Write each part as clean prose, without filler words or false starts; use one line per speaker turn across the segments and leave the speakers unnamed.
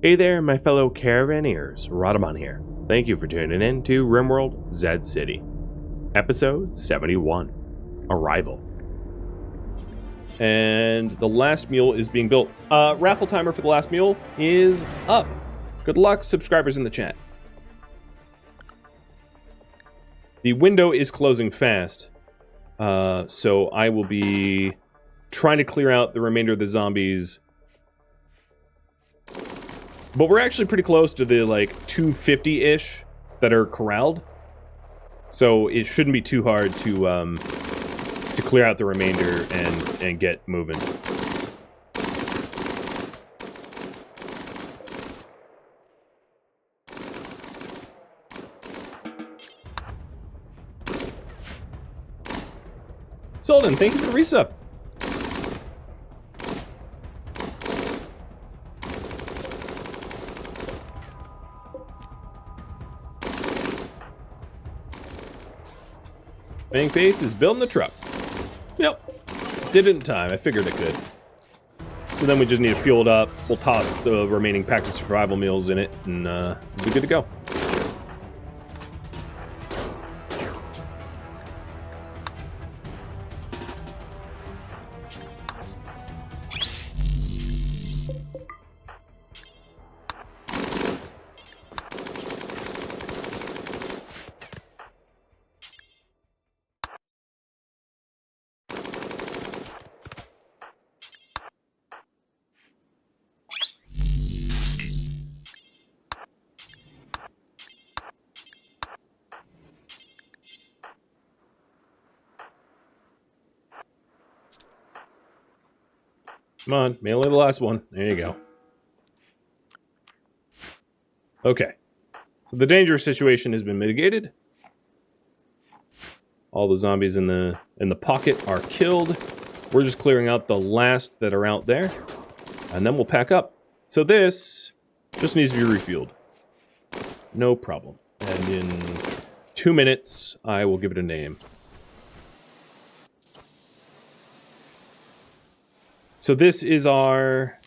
Hey there, my fellow caravaneers, Rhadamant here. Thank you for tuning in to RimWorld Zed City. Episode 71, Arrival. And the last mule is being built. Raffle timer for the last mule is up. Good luck, subscribers in the chat. The window is closing fast, so I will be trying to clear out the remainder of the zombies. But we're actually pretty close to the, like, 250-ish that are corralled. So it shouldn't be too hard to clear out the remainder and get moving. Solden, thank you for the resub. Bang Face is building the truck. Yep. Did it in time. I figured it could. So then we just need to fuel it up. We'll toss the remaining pack of survival meals in it, and we'll be good to go. Come on, mainly the last one. There you go. Okay. So the dangerous situation has been mitigated. All the zombies in the pocket are killed. We're just clearing out the last that are out there. And then we'll pack up. So this just needs to be refueled. No problem. And in 2 minutes, I will give it a name. So this is our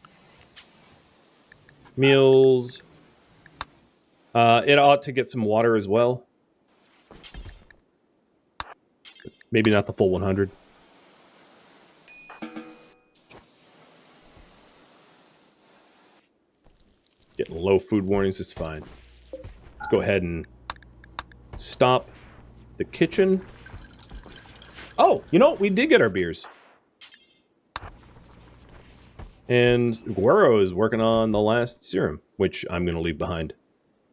meals. It ought to get some water as well. Maybe not the full 100. Getting low food warnings is fine. Let's go ahead and stop the kitchen. Oh, you know what? We did get our beers. And Guero is working on the last serum, which I'm going to leave behind.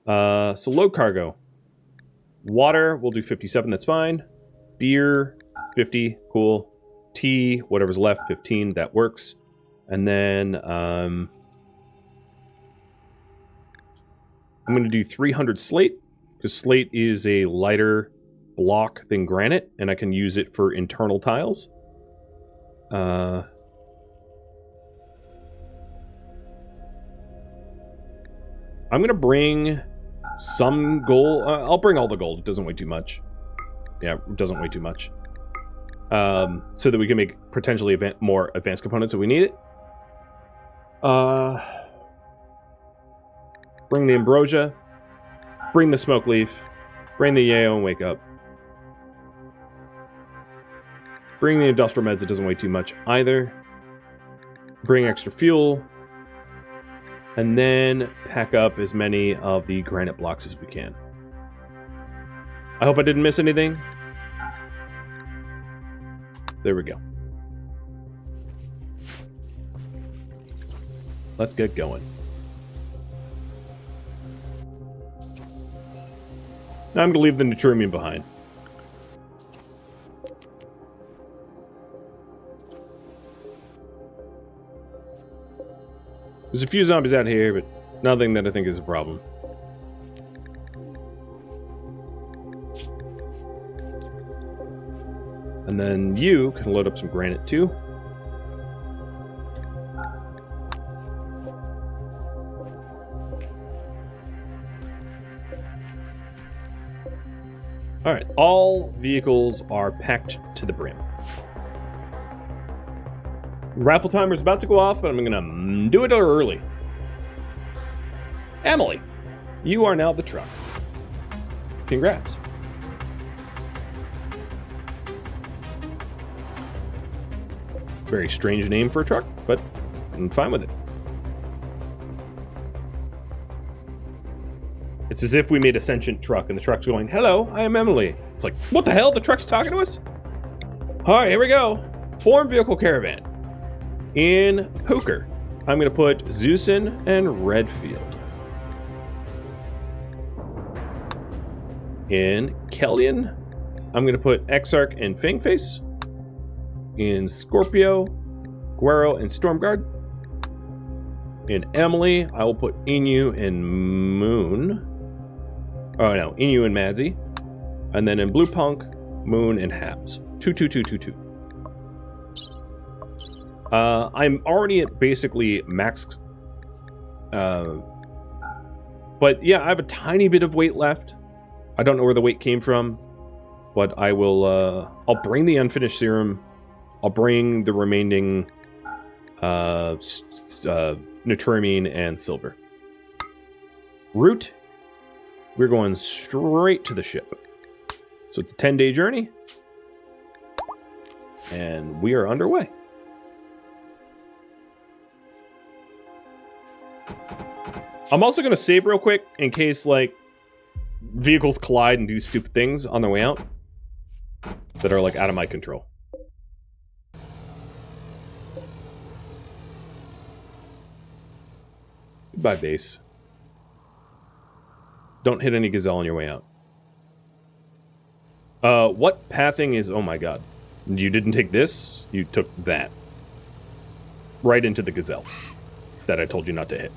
So load cargo. Water, we'll do 57, that's fine. Beer, 50, cool. Tea, whatever's left, 15, that works. And then, I'm going to do 300 slate, because slate is a lighter block than granite, and I can use it for internal tiles. I'm going to bring some gold. I'll bring all the gold. It doesn't weigh too much. Yeah, it doesn't weigh too much. So that we can make potentially more advanced components if we need it. Bring the ambrosia. Bring the smoke leaf. Bring the yayo and wake up. Bring the industrial meds. It doesn't weigh too much either. Bring extra fuel. And then pack up as many of the granite blocks as we can. I hope I didn't miss anything. There we go. Let's get going. Now I'm going to leave the Neutronium behind. There's a few zombies out here, but nothing that I think is a problem. And then you can load up some granite too. Alright, all vehicles are packed to the brim. Raffle timer is about to go off, but I'm gonna do it early. Emily, you are now the truck. Congrats. Very strange name for a truck, but I'm fine with it. It's as if we made a sentient truck and the truck's going, hello, I am Emily. It's like, what the hell? The truck's talking to us? All right, here we go. Form vehicle caravan. In poker, I'm going to put Zeusin and Redfield. In Kellyan, I'm going to put Exarch and Fangface. In Scorpio, Guero and Stormguard. In Emily, I will put Inu and Moon. Oh no, Inu and Madzi. And then in Blue Punk, Moon and Habs. 2-2-2-2-2. I'm already at basically max. But yeah, I have a tiny bit of weight left. I don't know where the weight came from, but I will. I'll bring the unfinished serum. I'll bring the remaining Nutrimine and silver. Route. We're going straight to the ship. So it's a 10-day journey. And we are underway. I'm also going to save real quick in case, like, vehicles collide and do stupid things on their way out that are, like, out of my control. Goodbye, base. Don't hit any gazelle on your way out. What pathing is... Oh my god. You didn't take this, you took that. Right into the gazelle that I told you not to hit.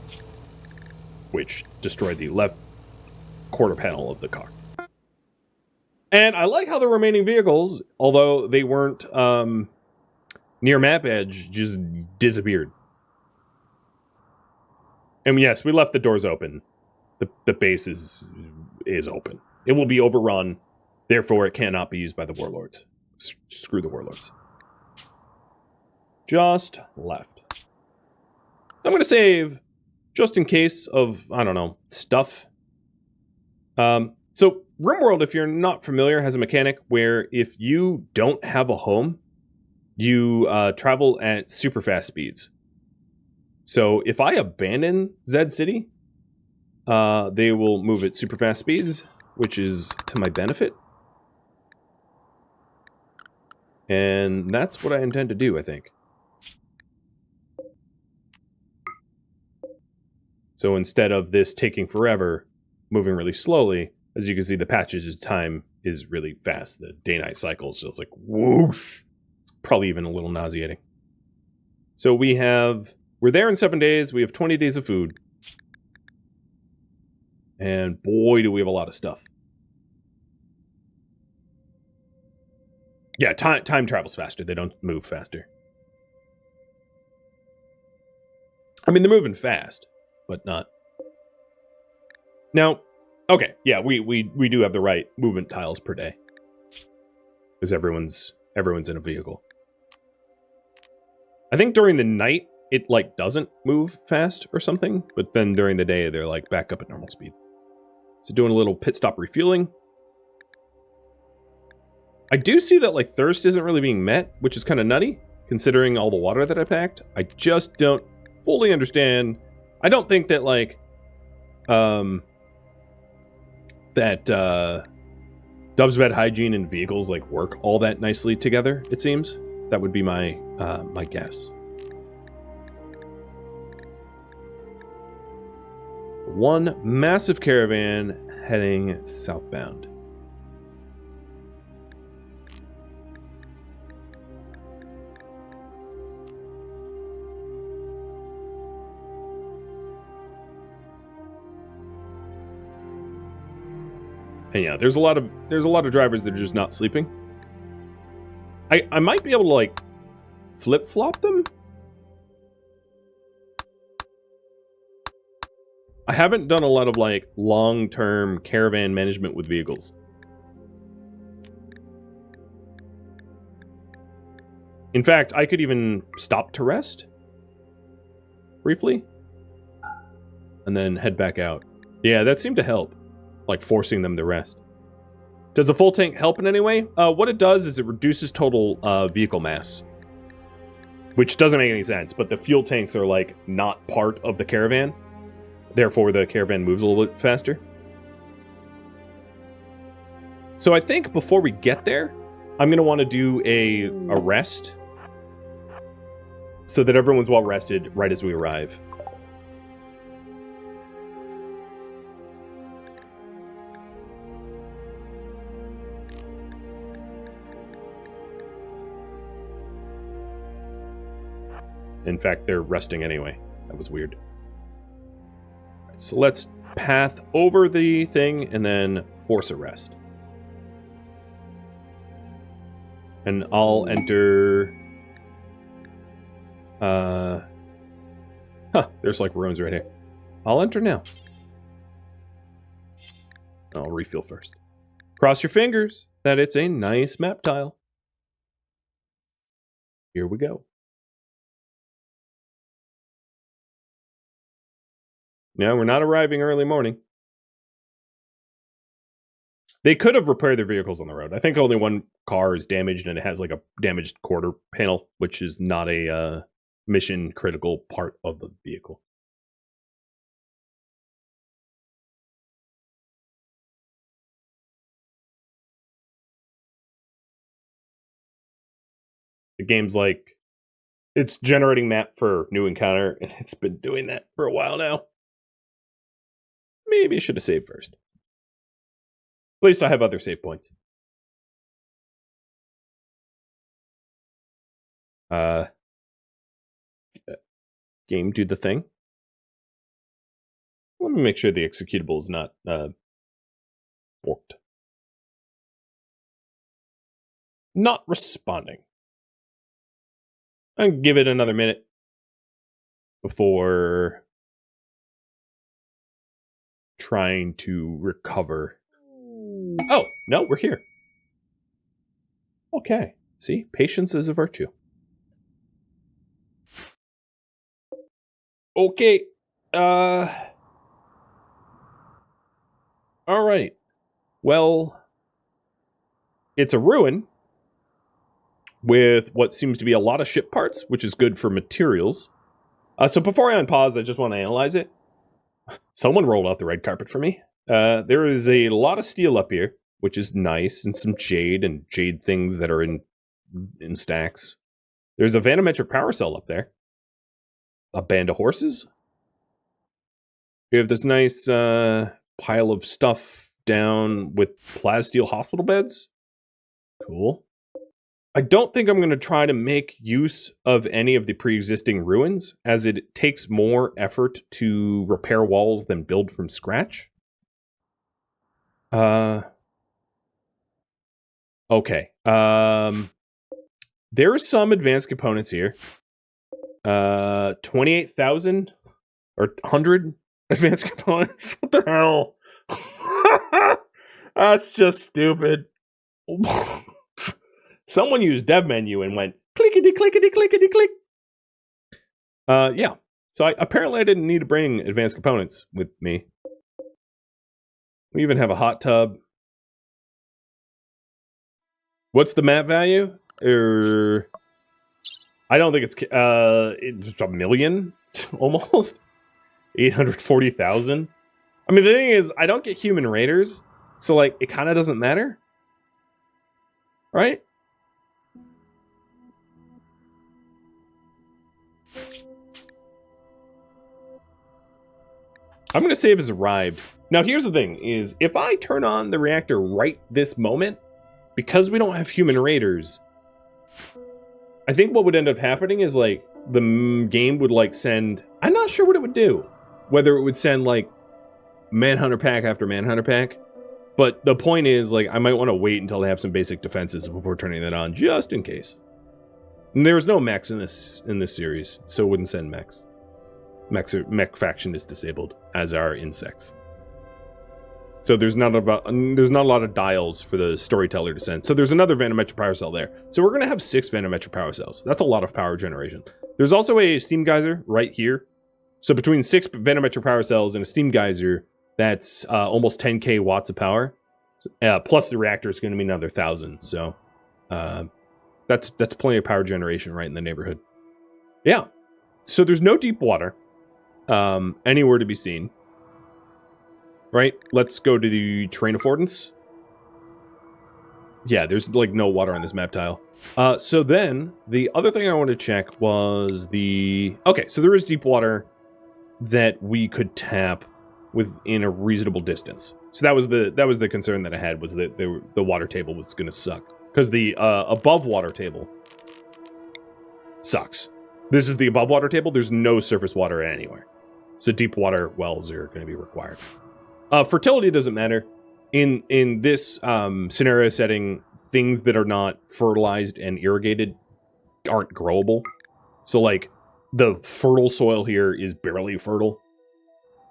Which destroyed the left quarter panel of the car. And I like how the remaining vehicles, although they weren't near map edge, just disappeared. And yes, we left the doors open. The base is open. It will be overrun. Therefore, it cannot be used by the warlords. Screw the warlords. Just left. I'm going to save just in case of, I don't know, stuff. So, RimWorld, if you're not familiar, has a mechanic where if you don't have a home, you travel at super fast speeds. So if I abandon Zed City, they will move at super fast speeds, which is to my benefit. And that's what I intend to do, I think. So instead of this taking forever, moving really slowly, as you can see, the patch's time is really fast. The day-night cycle, so it's like whoosh. It's probably even a little nauseating. So we're there in 7 days. We have 20 days of food. And boy, do we have a lot of stuff. Yeah, time travels faster. They don't move faster. I mean, they're moving fast, but not. Now, okay, yeah, we do have the right movement tiles per day. Because everyone's in a vehicle. I think during the night, it, like, doesn't move fast or something, but then during the day, they're, like, back up at normal speed. So doing a little pit stop refueling. I do see that, like, thirst isn't really being met, which is kind of nutty, considering all the water that I packed. I just don't fully understand. I don't think that, like, Dub's bed hygiene and vehicles, like, work all that nicely together, it seems. That would be my, my guess. One massive caravan heading southbound. And yeah, there's a lot of drivers that are just not sleeping. I might be able to, like, flip-flop them. I haven't done a lot of, like, long-term caravan management with vehicles. In fact, I could even stop to rest briefly. and then head back out. Yeah, that seemed to help, like forcing them to rest. Does a full tank help in any way? What it does is it reduces total vehicle mass, which doesn't make any sense, but the fuel tanks are like not part of the caravan. Therefore, the caravan moves a little bit faster. So I think before we get there, I'm going to want to do a rest so that everyone's well rested right as we arrive. In fact, they're resting anyway. That was weird. Right, so let's path over the thing and then force a rest. And I'll enter... there's like ruins right here. I'll enter now. I'll refuel first. Cross your fingers that it's a nice map tile. Here we go. No, we're not arriving early morning. They could have repaired their vehicles on the road. I think only one car is damaged, and it has like a damaged quarter panel, which is not a mission critical part of the vehicle. The game's like, it's generating map for new encounter, and it's been doing that for a while now. Maybe I should have saved first. At least I have other save points. Game, do the thing. Let me make sure the executable is not borked. Not responding. I'll give it another minute before trying to recover. Oh, no, we're here. Okay. See, patience is a virtue. Okay. All right. Well, it's a ruin with what seems to be a lot of ship parts, which is good for materials. So before I unpause, I just want to analyze it. Someone rolled out the red carpet for me. There is a lot of steel up here, which is nice, and some jade and jade things that are in stacks. There's a vanometric power cell up there. A band of horses. We have this nice pile of stuff down with plasteel hospital beds. Cool. I don't think I'm going to try to make use of any of the pre-existing ruins, as it takes more effort to repair walls than build from scratch. Okay. There's some advanced components here. 28,000 or 100 advanced components. What the hell? That's just stupid. Someone used dev menu and went clickety clickety clickety click. Yeah. So apparently I didn't need to bring advanced components with me. We even have a hot tub. What's the map value? I don't think it's a million, almost 840,000. I mean, the thing is, I don't get human raiders, so like it kind of doesn't matter, right? I'm gonna save as arrived. Now, here's the thing: is if I turn on the reactor right this moment, because we don't have human raiders, I think what would end up happening is like the game would like send. I'm not sure what it would do, whether it would send like Manhunter pack after Manhunter pack. But the point is, like, I might want to wait until they have some basic defenses before turning that on, just in case. And there's no mechs in this series, so it wouldn't send mechs. Mech faction is disabled, as are insects. So there's not a lot of dials for the storyteller to send. So there's another vanometric power cell there. So we're going to have 6 vanometric power cells. That's a lot of power generation. There's also a steam geyser right here. So between 6 venometric power cells and a steam geyser, that's almost 10k watts of power. Plus the reactor is going to be another 1,000. So that's plenty of power generation right in the neighborhood. Yeah. So there's no deep water anywhere to be seen. Right? Let's go to the terrain affordance. Yeah, there's like no water on this map tile. So then the other thing I wanted to check was the... Okay, so there is deep water that we could tap within a reasonable distance. So that was the concern that I had, was that the water table was going to suck, because the above water table sucks. This is the above water table. There's no surface water anywhere, so deep water wells are going to be required. Fertility doesn't matter in this scenario setting. Things that are not fertilized and irrigated aren't growable. So like the fertile soil here is barely fertile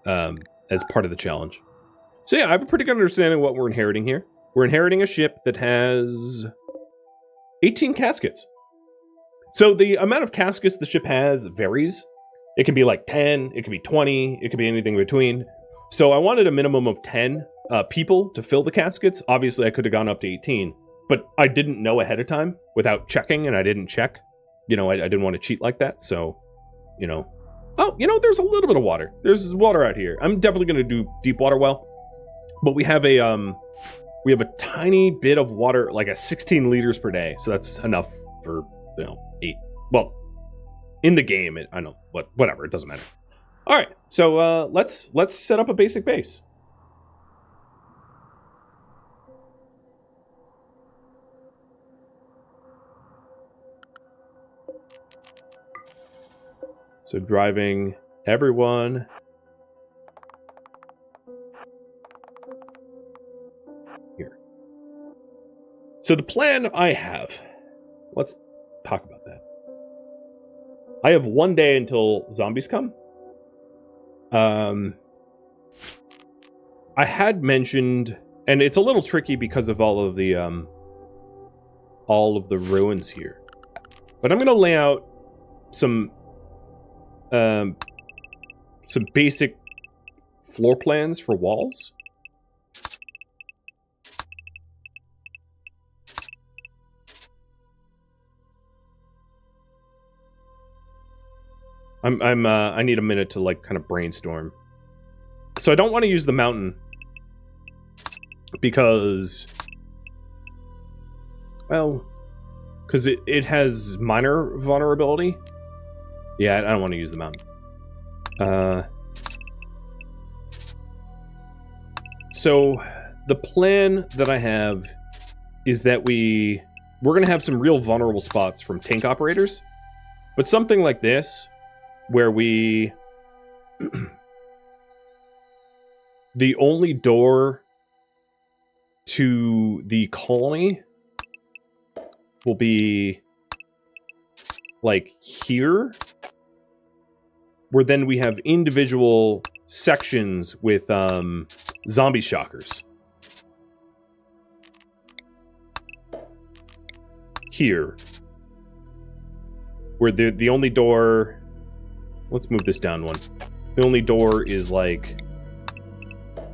as part of the challenge. So yeah, I have a pretty good understanding of what we're inheriting here. We're inheriting a ship that has 18 caskets. So the amount of caskets the ship has varies. It can be like 10, it could be 20, it could be anything between. So I wanted a minimum of 10 people to fill the caskets. Obviously, I could have gone up to 18, but I didn't know ahead of time without checking, and I didn't check. You know, I didn't want to cheat like that, so, you know. Oh, you know, there's a little bit of water. There's water out here. I'm definitely going to do deep water well, but we have a tiny bit of water, like a 16 liters per day, so that's enough for, you know, 8. Well, in the game, I know, but whatever, it doesn't matter. All right, so let's set up a basic base. So driving everyone here. So the plan I have, let's talk about that. I have 1 day until zombies come. I had mentioned, and it's a little tricky because of all of the ruins here, but I'm going to lay out some basic floor plans for walls. I need a minute to like kind of brainstorm. So I don't want to use the mountain because, well, because it has minor vulnerability. Yeah, I don't want to use the mountain. So the plan that I have is that we're going to have some real vulnerable spots from tank operators, but something like this, where we... the only door to the colony will be like here, where then we have individual sections with zombie shockers. Here, where the only door... Let's move this down one. The only door is like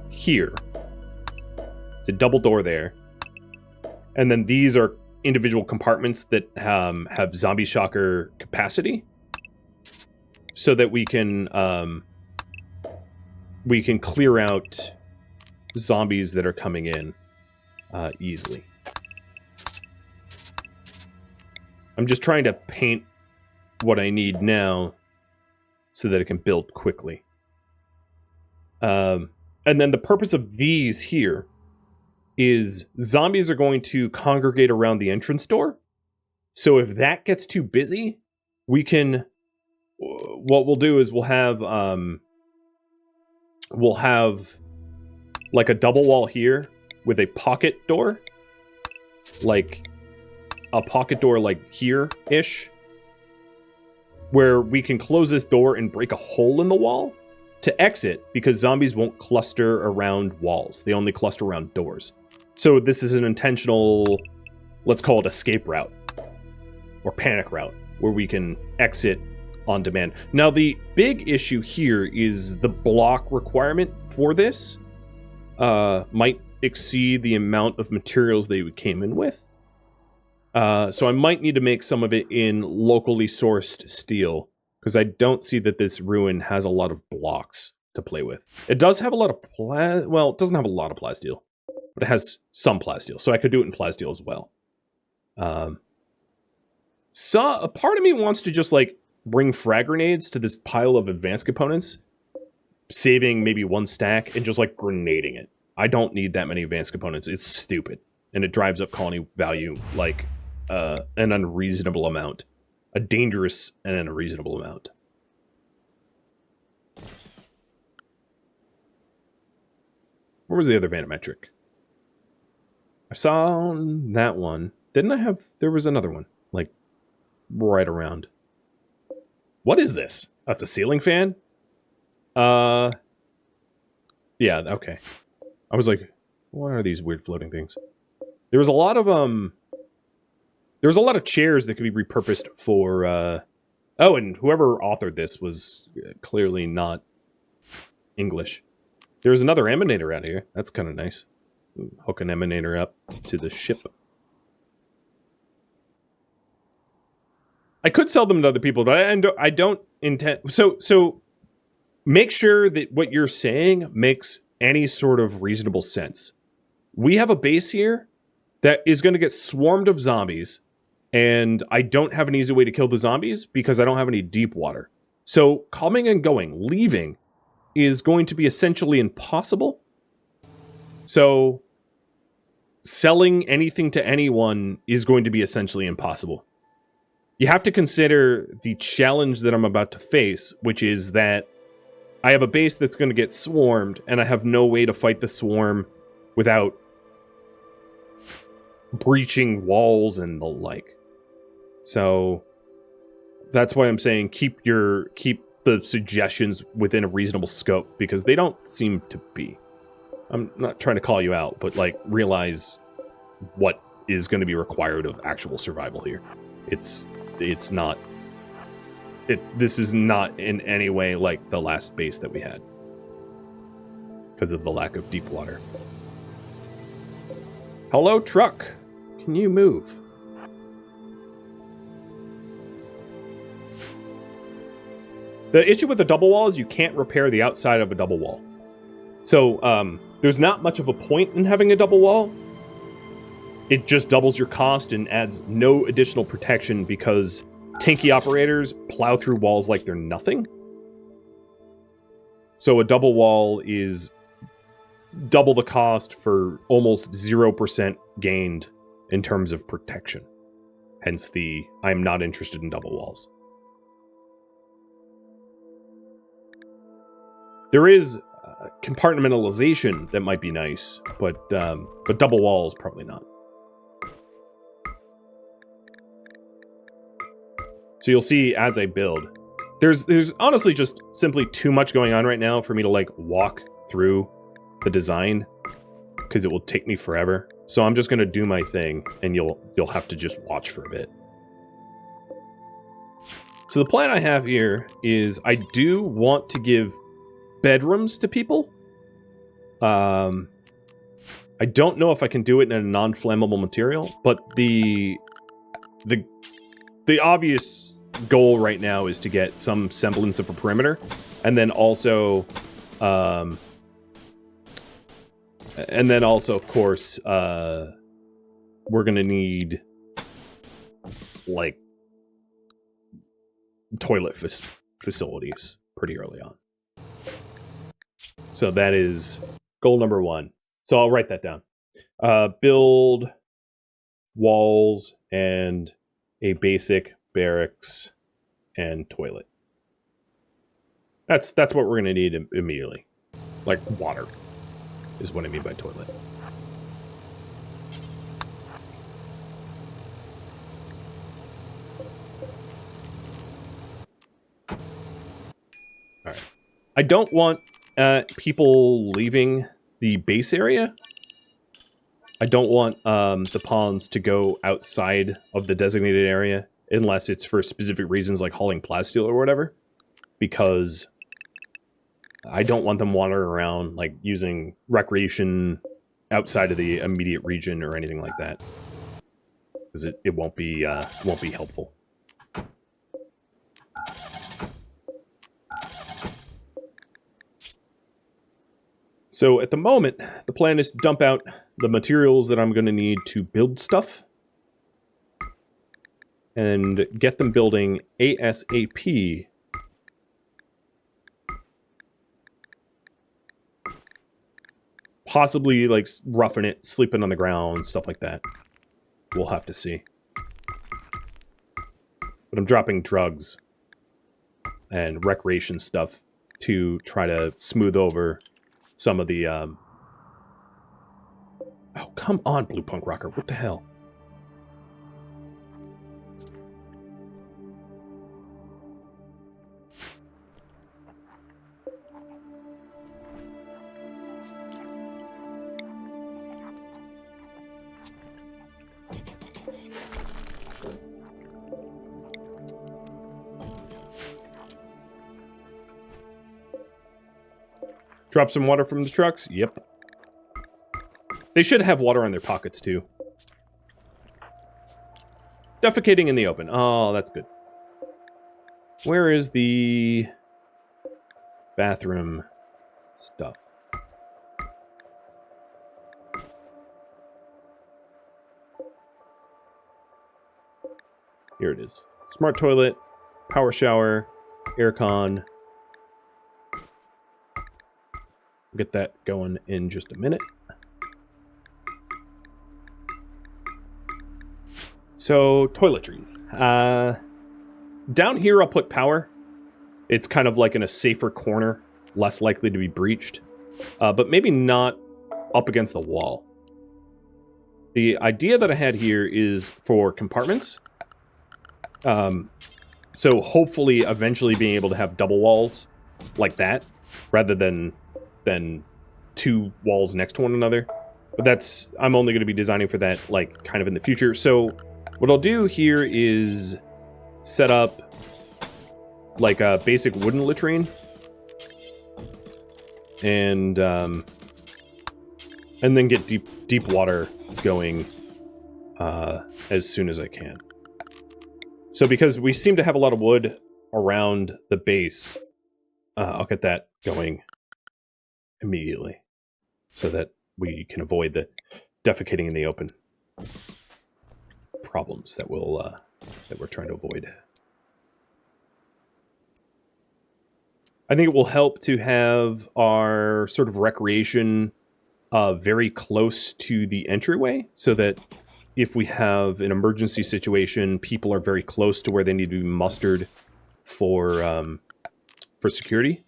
here. It's a double door there. And then these are individual compartments that have zombie shocker capacity, so that we can clear out zombies that are coming in easily. I'm just trying to paint what I need now so that it can build quickly. And then the purpose of these here is zombies are going to congregate around the entrance door. So if that gets too busy, we can... What we'll do is we'll have like a double wall here with a pocket door. Like a pocket door like here-ish, where we can close this door and break a hole in the wall to exit, because zombies won't cluster around walls. They only cluster around doors. So this is an intentional, let's call it escape route or panic route, where we can exit on demand. Now, the big issue here is the block requirement for this might exceed the amount of materials they came in with. So I might need to make some of it in locally sourced steel, because I don't see that this ruin has a lot of blocks to play with. It does have a lot of well, it doesn't have a lot of plasteel, but it has some plasteel, so I could do it in plasteel as well. So a part of me wants to just like bring frag grenades to this pile of advanced components, saving maybe one stack and just like grenading it. I don't need that many advanced components. It's stupid, and it drives up colony value like an unreasonable amount, a dangerous and an unreasonable amount. Where was the other Vanometric? I saw that one. Didn't I have... There was another one, like, right around. What is this? That's a ceiling fan? Yeah, okay. I was like, what are these weird floating things? There was a lot of, there was a lot of chairs that could be repurposed for, oh, and whoever authored this was clearly not English. There's another emanator out here. That's kind of nice. Hook an emanator up to the ship. I could sell them to other people, but I don't intend... So make sure that what you're saying makes any sort of reasonable sense. We have a base here that is going to get swarmed of zombies, and I don't have an easy way to kill the zombies because I don't have any deep water. So coming and going, leaving, is going to be essentially impossible. So selling anything to anyone is going to be essentially impossible. You have to consider the challenge that I'm about to face, which is that I have a base that's going to get swarmed, and I have no way to fight the swarm without breaching walls and the like. So that's why I'm saying keep the suggestions within a reasonable scope, because they don't seem to be. I'm not trying to call you out, but like realize what is going to be required of actual survival here. It's not... This is not in any way like the last base that we had, because of the lack of deep water. Hello, truck. Can you move? The issue with the double wall is you can't repair the outside of a double wall. So, there's not much of a point in having a double wall. It just doubles your cost and adds no additional protection because tanky operators plow through walls like they're nothing. So a double wall is double the cost for almost 0% gained in terms of protection. Hence the, I'm not interested in double walls. There is compartmentalization that might be nice, but double walls probably not. So you'll see as I build, there's honestly just simply too much going on right now for me to like walk through the design, because it will take me forever. So I'm just gonna do my thing, and you'll have to just watch for a bit. So the plan I have here is I do want to give bedrooms to people. I don't know if I can do it in a non-flammable material, but the obvious goal right now is to get some semblance of a perimeter, and then also of course, we're gonna need like toilet facilities pretty early on. So that is goal number 1. So I'll write that down. Build walls and a basic barracks and toilet. That's what we're gonna need immediately. Like water is what I mean by toilet. Alright. I don't want people leaving the base area. I don't want the pawns to go outside of the designated area unless it's for specific reasons like hauling plasteel or whatever, because I don't want them wandering around like using recreation outside of the immediate region or anything like that, because it won't be helpful. So at the moment, the plan is to dump out the materials that I'm going to need to build stuff and get them building ASAP. Possibly like roughing it, sleeping on the ground, stuff like that. We'll have to see. But I'm dropping drugs and recreation stuff to try to smooth over some of the... Oh, come on, Blue Punk Rocker. What the hell? Drop some water from the trucks? Yep. They should have water in their pockets, too. Defecating in the open. Oh, that's good. Where is the bathroom stuff? Here it is. Smart toilet, power shower, aircon. Get that going in just a minute. So, toiletries. Down here I'll put power. It's kind of like in a safer corner, less likely to be breached. But maybe not up against the wall. The idea that I had here is for compartments. So hopefully eventually being able to have double walls like that, rather than two walls next to one another. But that's, I'm only going to be designing for that, like, kind of in the future. So what I'll do here is set up like a basic wooden latrine, and then get deep water going as soon as I can. So because we seem to have a lot of wood around the base, I'll get that going immediately so that we can avoid the defecating in the open problems that we're trying to avoid. I think it will help to have our sort of recreation very close to the entryway, so that if we have an emergency situation, people are very close to where they need to be mustered for security.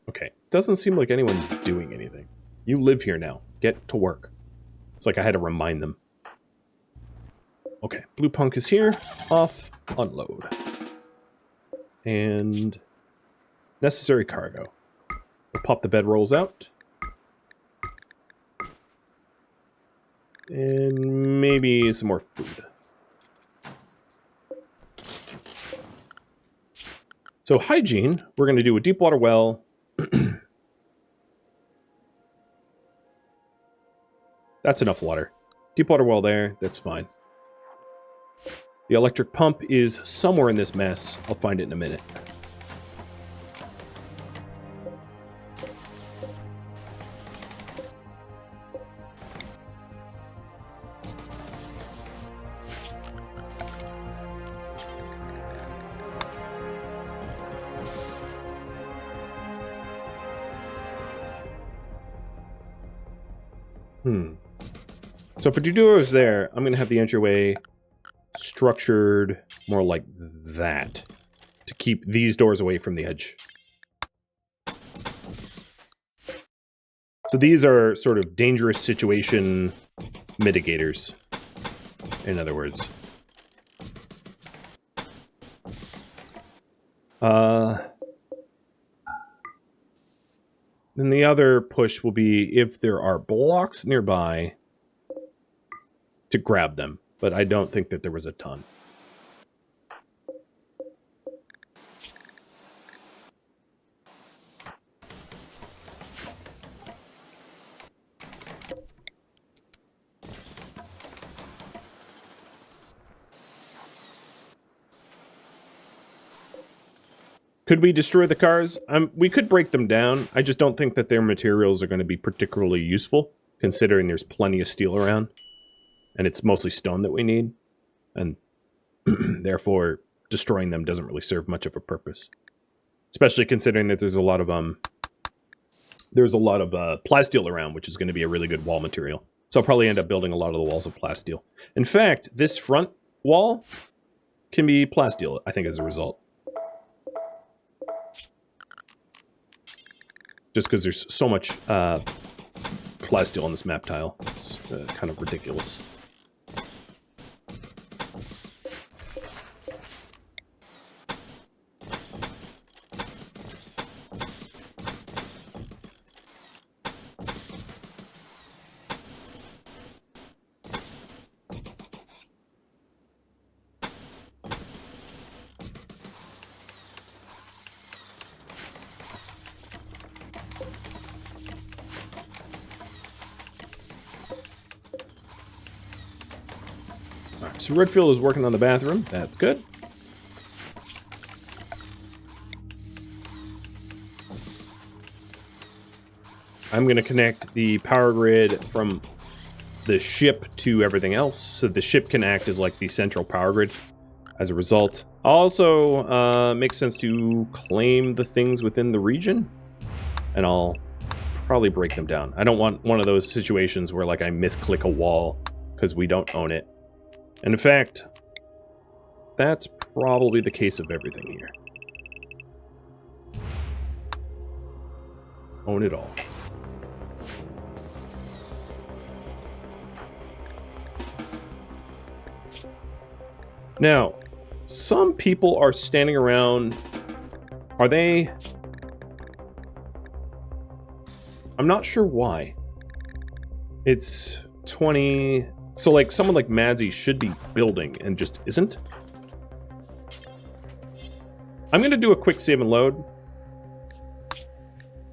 Okay, doesn't seem like anyone's doing anything. You live here now. Get to work. It's like I had to remind them. Okay, Blue Punk is here. Off, unload. And necessary cargo. We'll pop the bedrolls out. And maybe some more food. So hygiene, we're going to do a deep water well. That's enough water. Deep water well there, that's fine. The electric pump is somewhere in this mess. I'll find it in a minute. So for Judo's there, I'm going to have the entryway structured more like that to keep these doors away from the edge. So these are sort of dangerous situation mitigators, in other words. Then the other push will be if there are blocks nearby to grab them, but I don't think that there was a ton. Could we destroy the cars? We could break them down. I just don't think that their materials are going to be particularly useful, considering there's plenty of steel around. And it's mostly stone that we need. And therefore, destroying them doesn't really serve much of a purpose. Especially considering that there's a lot of plasteel around, which is going to be a really good wall material. So I'll probably end up building a lot of the walls of plasteel. In fact, this front wall can be plasteel, I think, as a result. Just because there's so much plasteel on this map tile. It's kind of ridiculous. So Redfield is working on the bathroom. That's good. I'm going to connect the power grid from the ship to everything else, so the ship can act as like the central power grid as a result. Also, makes sense to claim the things within the region, and I'll probably break them down. I don't want one of those situations where like I misclick a wall because we don't own it. And in fact, that's probably the case of everything here. Own it all. Now, some people are standing around. Are they? I'm not sure why. It's 20... So, like, someone like Madsy should be building and just isn't. I'm going to do a quick save and load.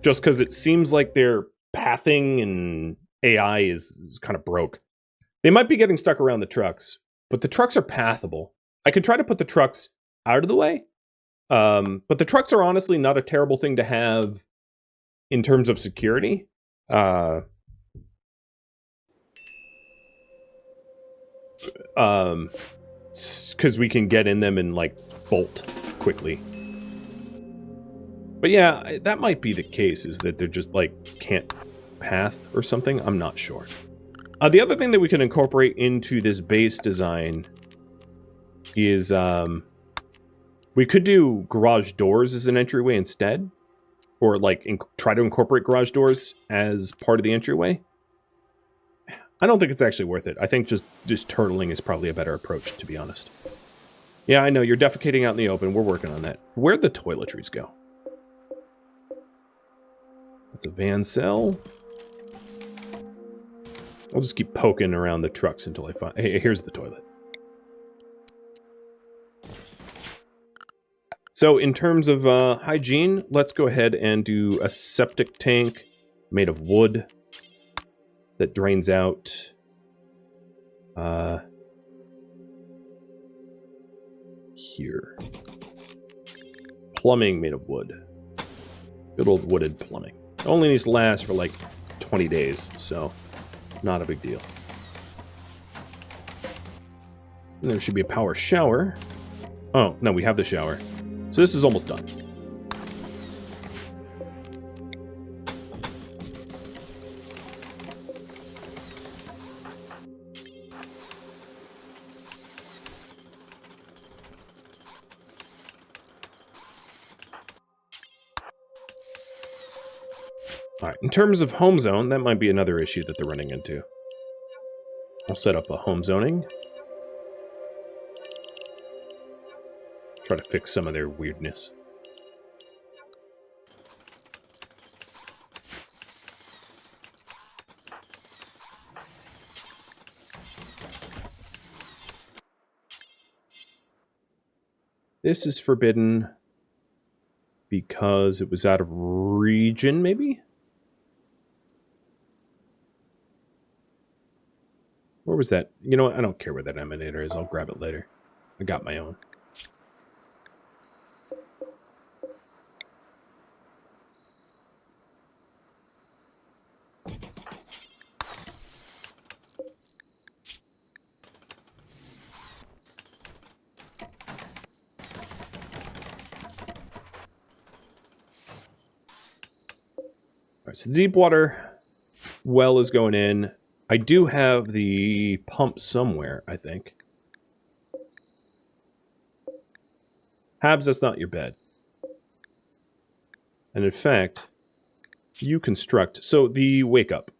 Just because it seems like their pathing and AI is kind of broke. They might be getting stuck around the trucks, but the trucks are pathable. I could try to put the trucks out of the way. But the trucks are honestly not a terrible thing to have in terms of security. Because we can get in them and like bolt quickly. But yeah, that might be the case, is that they're just like can't path or something. I'm not sure. The other thing that we can incorporate into this base design is we could do garage doors as an entryway instead, or like try to incorporate garage doors as part of the entryway. I don't think it's actually worth it. I think just turtling is probably a better approach, to be honest. Yeah, I know, you're defecating out in the open. We're working on that. Where'd the toiletries go? That's a van cell. I'll just keep poking around the trucks until I find... Hey, here's the toilet. So, in terms of hygiene, let's go ahead and do a septic tank made of wood that drains out here. Plumbing made of wood. Good old wooded plumbing. It only needs to last for like 20 days, so not a big deal. And there should be a power shower. Oh, no, we have the shower. So this is almost done. Alright, in terms of home zone, that might be another issue that they're running into. I'll set up a home zoning. Try to fix some of their weirdness. This is forbidden because it was out of region, maybe? Where was that? You know what? I don't care where that emanator is. I'll grab it later. I got my own. Alright, so the deep water well is going in. I do have the pump somewhere, I think. Habs, that's not your bed. And in fact, you construct... So, the wake up.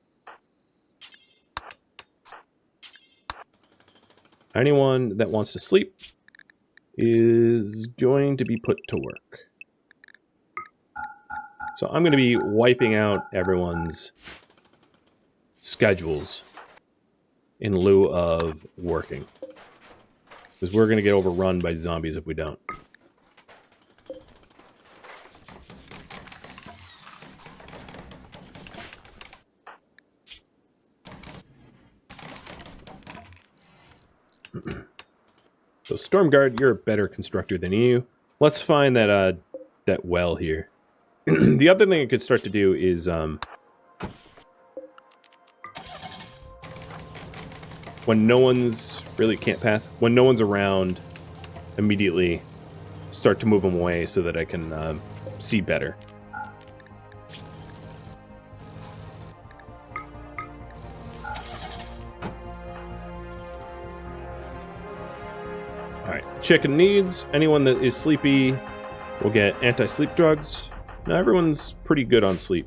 Anyone that wants to sleep is going to be put to work. So I'm going to be wiping out everyone's schedules in lieu of working. Because we're going to get overrun by zombies if we don't. So Stormguard, you're a better constructor than you. Let's find that that well here. The other thing I could start to do is when no one's really can't path, when no one's around, immediately start to move them away so that I can see better. Alright, chicken needs. Anyone that is sleepy will get anti-sleep drugs. Now everyone's pretty good on sleep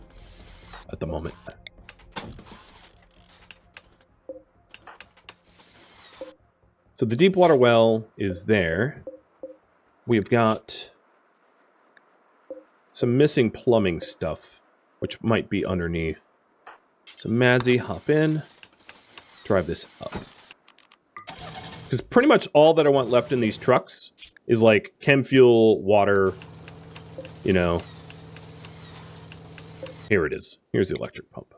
at the moment. So the deep water well is there. We've got some missing plumbing stuff, which might be underneath. So Madsy, hop in. Drive this up. Because pretty much all that I want left in these trucks is like chem fuel, water, you know. Here it is. Here's the electric pump.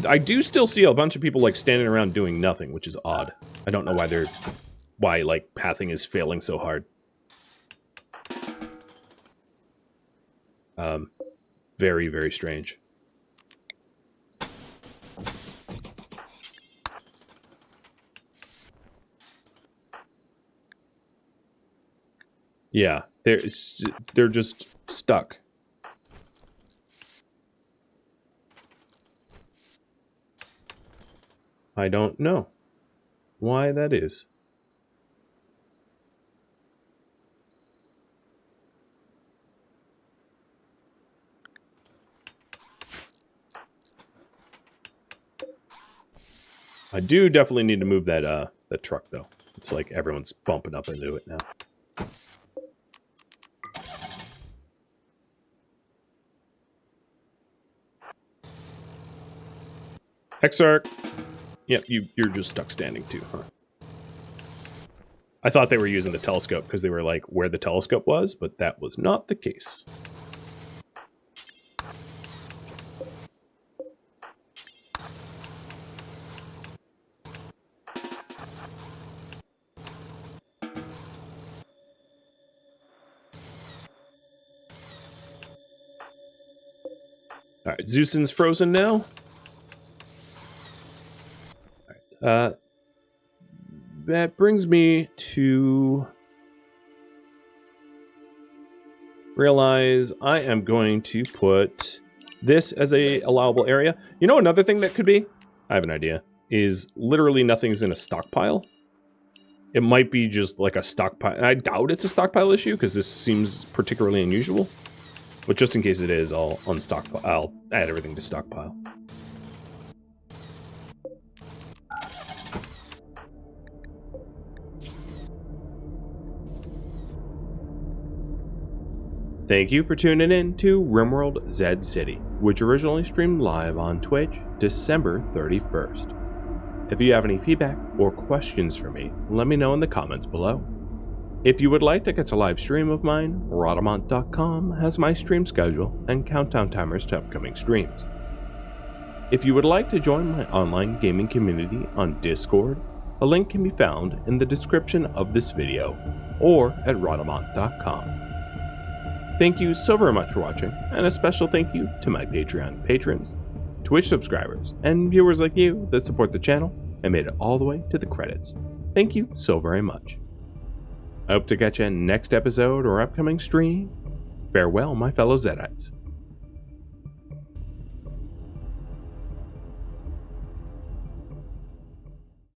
I do still see a bunch of people like standing around doing nothing, which is odd. I don't know why like pathing is failing so hard. Very, very strange. Yeah, they're just stuck. I don't know why that is. I do definitely need to move that that truck though. It's like everyone's bumping up into it now. Exarch. Yep, you're just stuck standing too, huh? I thought they were using the telescope because they were like where the telescope was, but that was not the case. Alright, Zeusin's frozen now. That brings me to realize I am going to put this as a allowable area. You know another thing that could be? I have an idea. Is literally nothing's in a stockpile. It might be just like a stockpile. I doubt it's a stockpile issue because this seems particularly unusual. But just in case it is, I'll unstockpile. I'll add everything to stockpile. Thank you for tuning in to RimWorld Zed City, which originally streamed live on Twitch December 31st. If you have any feedback or questions for me, let me know in the comments below. If you would like to catch a live stream of mine, Rhadamant.com has my stream schedule and countdown timers to upcoming streams. If you would like to join my online gaming community on Discord, a link can be found in the description of this video or at Rhadamant.com. Thank you so very much for watching, and a special thank you to my Patreon patrons, Twitch subscribers, and viewers like you that support the channel and made it all the way to the credits. Thank you so very much. I hope to catch you in next episode or upcoming stream. Farewell, my fellow Zedites.